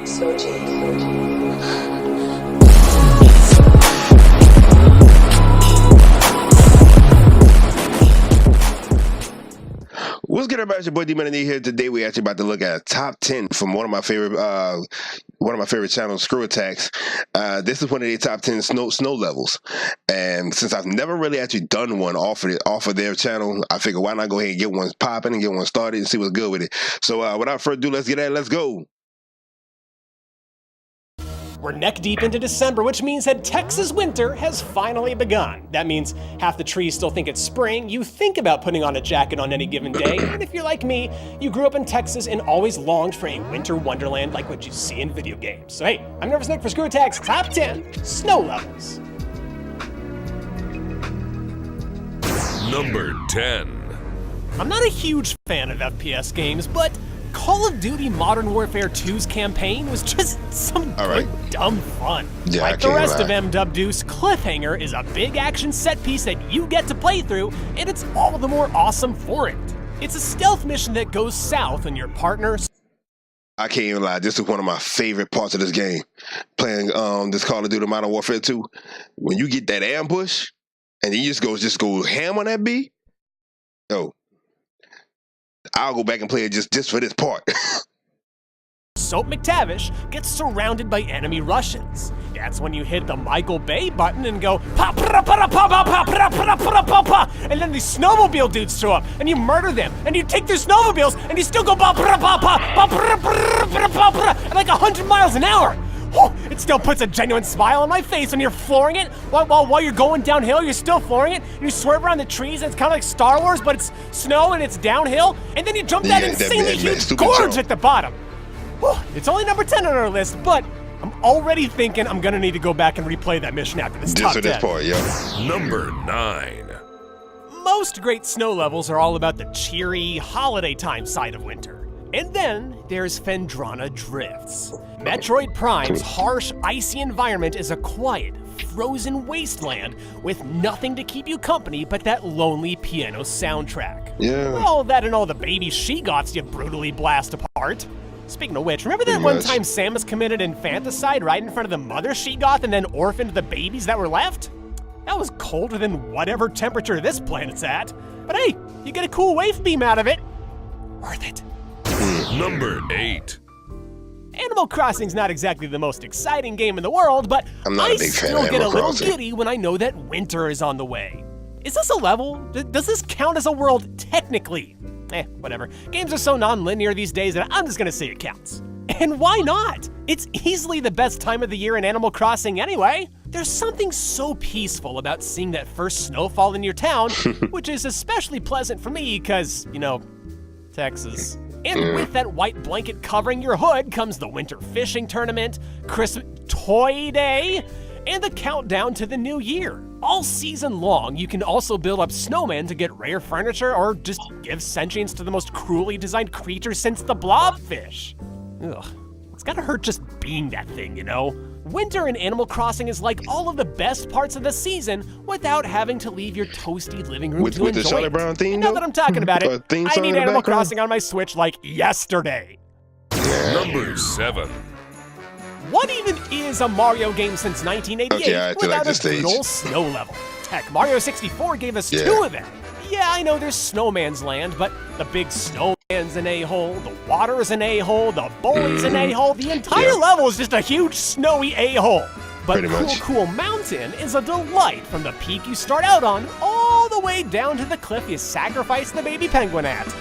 What's good, everybody? It's your boy D-Man here. Today we're actually about to look at a top 10 from one of my favorite channels, Screwattacks. This is one of their top 10 snow levels, and since I've never really actually done one off of their channel, I figured why not go ahead and get one popping and get one started and see what's good with it. So without further ado, let's get at it. Let's go. We're neck deep into December, which means that Texas winter has finally begun. That means half the trees still think it's spring. You think about putting on a jacket on any given day, and if you're like me, you grew up in Texas and always longed for a winter wonderland like what you see in video games. So hey, I'm Nervous Nick for Screwattacks Top 10 Snow Levels. Number 10. I'm not a huge fan of FPS games, but Call of Duty Modern Warfare 2's campaign was just some good, dumb fun. Yeah, like the rest of MW2's, Cliffhanger is a big action set piece that you get to play through, and it's all the more awesome for it. It's a stealth mission that goes south and your partner... I can't even lie, this is one of my favorite parts of this game. Playing this Call of Duty Modern Warfare 2. When you get that ambush, and you just go ham on that B, yo, I'll go back and play it just for this part. Soap McTavish gets surrounded by enemy Russians. That's when you hit the Michael Bay button and go pop, and then these snowmobile dudes show up and you murder them and you take their snowmobiles and you still go at like 100 miles an hour. Oh, it still puts a genuine smile on my face when you're flooring it. While you're going downhill, you're still flooring it. And you swerve around the trees, and it's kind of like Star Wars, but it's snow and it's downhill. And then you jump that insanely huge gorge at the bottom. Oh, it's only number 10 on our list, but I'm already thinking I'm gonna need to go back and replay that mission after this top 10. Just for this part, yeah. Number 9. Most great snow levels are all about the cheery, holiday time side of winter. And then there's Phendrana Drifts. Metroid Prime's harsh, icy environment is a quiet, frozen wasteland with nothing to keep you company but that lonely piano soundtrack. Yeah. All that and all the baby she-goths you brutally blast apart. Speaking of which, remember that one time Samus committed infanticide right in front of the mother she-goth and then orphaned the babies that were left? That was colder than whatever temperature this planet's at. But hey, you get a cool wave beam out of it. Worth it. Number 8. Animal Crossing's not exactly the most exciting game in the world, but I still get a little giddy when I know that winter is on the way. Is this a level? Does this count as a world technically? Whatever. Games are so non-linear these days that I'm just gonna say it counts. And why not? It's easily the best time of the year in Animal Crossing anyway. There's something so peaceful about seeing that first snowfall in your town, which is especially pleasant for me because, you know, Texas. And with that white blanket covering your hood comes the winter fishing tournament, Christmas Toy Day, and the countdown to the new year. All season long, you can also build up snowmen to get rare furniture or just give sentience to the most cruelly designed creature since the blobfish. Ugh, it's gotta hurt just being that thing, you know? Winter in Animal Crossing is like all of the best parts of the season without having to leave your toasty living room to enjoy the Charlie Brown theme, now that I'm talking about it, I need Animal Crossing on my Switch like yesterday. Number 7. What even is a Mario game since 1988 without a good old snow level? Heck, Mario 64 gave us 2 of them. Yeah, I know there's Snowman's Land, but the big snowman's an a-hole, the water is an a-hole, the bully's an a-hole, the entire level is just a huge snowy a-hole. But Cool Mountain is a delight from the peak you start out on all the way down to the cliff you sacrifice the baby penguin at.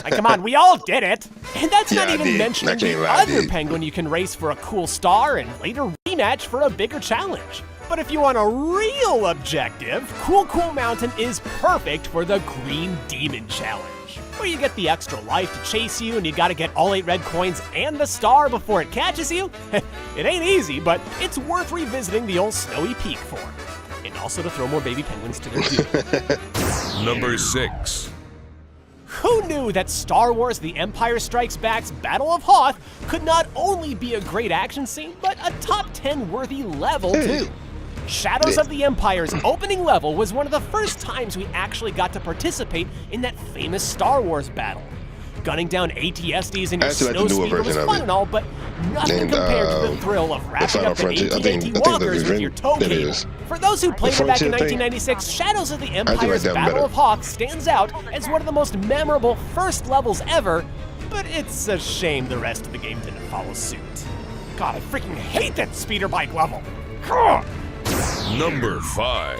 Like, come on, we all did it. And that's not even mentioning the other penguin you can race for a cool star and later rematch for a bigger challenge. But if you want a real objective, Cool Mountain is perfect for the Green Demon Challenge, where you get the extra life to chase you and you gotta get all 8 red coins and the star before it catches you. It ain't easy, but it's worth revisiting the old snowy peak for. And also to throw more baby penguins to their doom. Number 6. Who knew that Star Wars The Empire Strikes Back's Battle of Hoth could not only be a great action scene, but a top 10 worthy level too? Shadows of the Empire's opening level was one of the first times we actually got to participate in that famous Star Wars battle. gunning down AT-STs in your actually snow like the newer speeder was version of fun it. and all, but nothing And, compared to the thrill of wrapping Final up an Frontier, I AT-AT think the walkers with Revenge- your tow that cable. is. For those who played it back in Frontier thing? 1996, Shadows of the like Empire's that Battle better. of Hawks stands out as one of the most memorable first levels ever, but it's a shame the rest of the game didn't follow suit. God, I freaking hate that speeder bike level. Ugh. Number 5.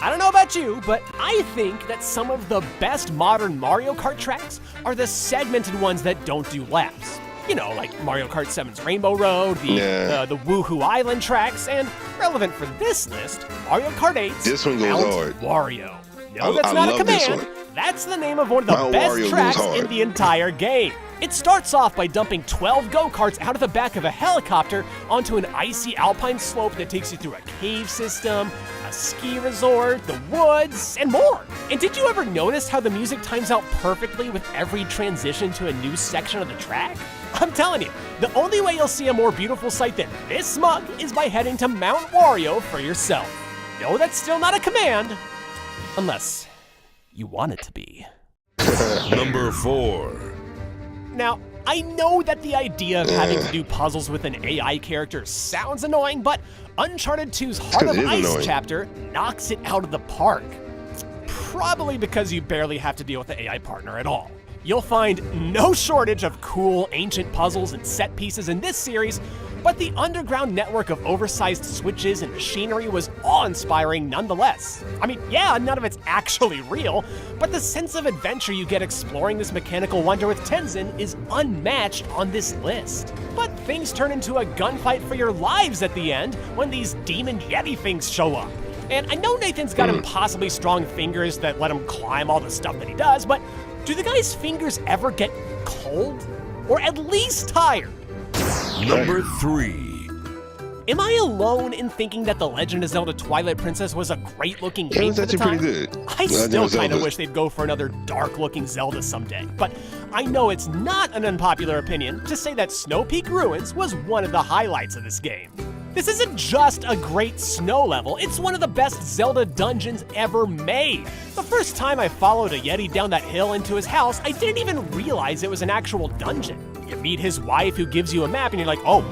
I don't know about you, but I think that some of the best modern Mario Kart tracks are the segmented ones that don't do laps. You know, like Mario Kart 7's Rainbow Road, the Woohoo Island tracks, and relevant for this list, Mario Kart 8's This one goes Mount hard. Wario. No, that's I not a love this command. one. That's the name of one of the Mount best Wario goes tracks hard. in the entire game. It starts off by dumping 12 go-karts out of the back of a helicopter onto an icy alpine slope that takes you through a cave system, a ski resort, the woods, and more. And did you ever notice how the music times out perfectly with every transition to a new section of the track? I'm telling you, the only way you'll see a more beautiful sight than this smug is by heading to Mount Wario for yourself. No, that's still not a command, unless you want it to be. Number 4. Now, I know that the idea of having to do puzzles with an AI character sounds annoying, but Uncharted 2's Heart of It is Ice annoying. chapter knocks it out of the park. Probably because you barely have to deal with the AI partner at all. You'll find no shortage of cool ancient puzzles and set pieces in this series, but the underground network of oversized switches and machinery was awe-inspiring nonetheless. I mean, yeah, none of it's actually real, but the sense of adventure you get exploring this mechanical wonder with Tenzin is unmatched on this list. But things turn into a gunfight for your lives at the end when these demon Yeti things show up. And I know Nathan's got impossibly strong fingers that let him climb all the stuff that he does, but do the guy's fingers ever get cold? Or at least tired? Number 3. Am I alone in thinking that The Legend of Zelda Twilight Princess was a great-looking game was for the actually time? pretty good. I Legend still of kind of Zelda. wish they'd go for another dark-looking Zelda someday, but I know it's not an unpopular opinion to say that Snow Peak Ruins was one of the highlights of this game. This isn't just a great snow level, it's one of the best Zelda dungeons ever made. The first time I followed a Yeti down that hill into his house, I didn't even realize it was an actual dungeon. You meet his wife who gives you a map and you're like, oh,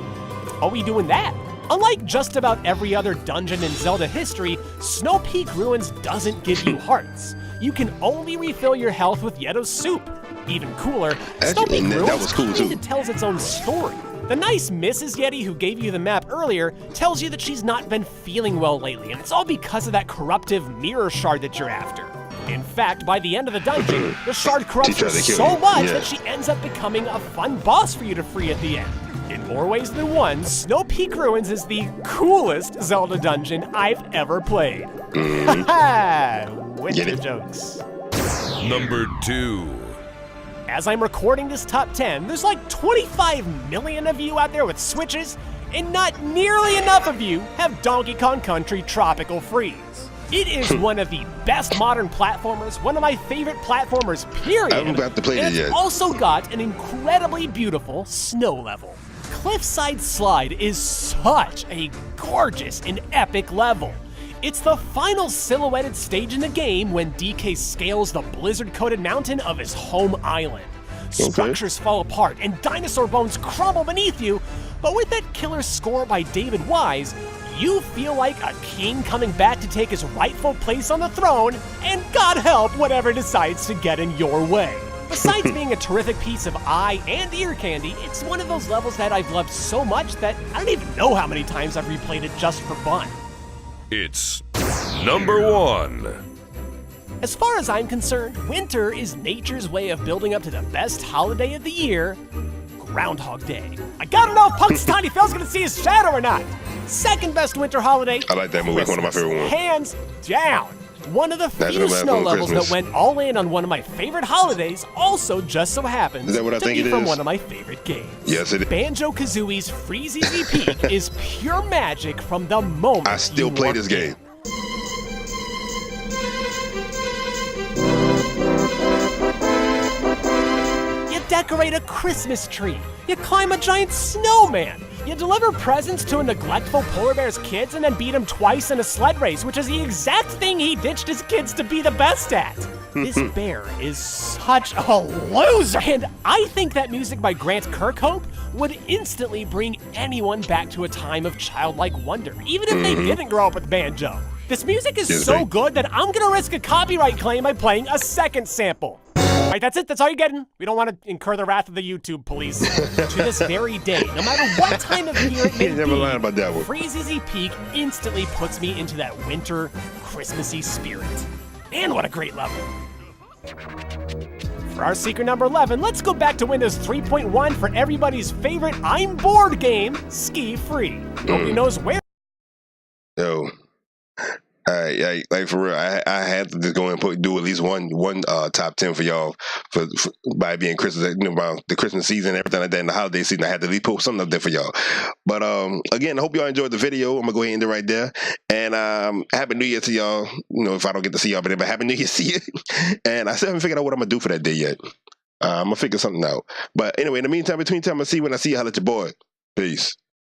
we doing that? Unlike just about every other dungeon in Zelda history, Snow Peak Ruins doesn't give you hearts. You can only refill your health with Yeto's soup. Even cooler, Snow Peak that Ruins was cool, too. kinda tells its own story. The nice Mrs. Yeti who gave you the map earlier tells you that she's not been feeling well lately, and it's all because of that corruptive mirror shard that you're after. In fact, by the end of the dungeon, the shard corrupts her tried to kill so you. much Yeah. that she ends up becoming a fun boss for you to free at the end. In more ways than one, Snow Peak Ruins is the coolest Zelda dungeon I've ever played. Haha! Winter Get it? jokes. Number 2. As I'm recording this top 10, there's like 25 million of you out there with Switches, and not nearly enough of you have Donkey Kong Country Tropical Freeze. It is one of the best modern platformers, one of my favorite platformers, period. I haven't got to play and it it's yet. also got an incredibly beautiful snow level. Cliffside Slide is such a gorgeous and epic level. It's the final silhouetted stage in the game when DK scales the blizzard-coated mountain of his home island. Structures fall apart and dinosaur bones crumble beneath you, but with that killer score by David Wise, you feel like a king coming back to take his rightful place on the throne, and God help whatever decides to get in your way. Besides being a terrific piece of eye and ear candy, it's one of those levels that I've loved so much that I don't even know how many times I've replayed it just for fun. It's number 1. As far as I'm concerned, winter is nature's way of building up to the best holiday of the year, Groundhog Day. I gotta know if Punk's Tiny Phil's gonna see his shadow or not. Second best winter holiday. I like that movie. It's one of my favorite ones. Hands down. One of the That's few what I'm snow at for levels that Christmas. went all in on one of my favorite holidays also just so happens Is that what I to think be it from is? one of my favorite games. Yes, it is. BanjoKazooie's Freeze Easy Peak is pure magic from the moment I still you play walk this in. game. You decorate a Christmas tree. You climb a giant snowman. You deliver presents to a neglectful polar bear's kids and then beat him twice in a sled race, which is the exact thing he ditched his kids to be the best at. This bear is such a loser. And I think that music by Grant Kirkhope would instantly bring anyone back to a time of childlike wonder, even if they didn't grow up with banjo. This music is so good that I'm gonna risk a copyright claim by playing a second sample. All right, that's it. That's all you're getting. We don't want to incur the wrath of the YouTube police. To this very day, no matter what time of year it may never lied about that one. Freezeezy Peak instantly puts me into that winter, Christmassy spirit. And what a great level. For our secret number 11, let's go back to Windows 3.1 for everybody's favorite I'm bored game, Ski Free. Nobody knows where. Yo. Like for real, I had to just go and do at least one top 10 for y'all for by being Christmas, about the Christmas season, everything like that, and the holiday season. I had to at least put something up there for y'all. But again, I hope y'all enjoyed the video. I'm gonna go ahead and end it right there. And Happy New Year to y'all. If I don't get to see y'all, but Happy New Year to you. And I still haven't figured out what I'm gonna do for that day yet. I'm gonna figure something out. But anyway, in the meantime, between time, I'll see you when I see you. Holla at your boy. Peace.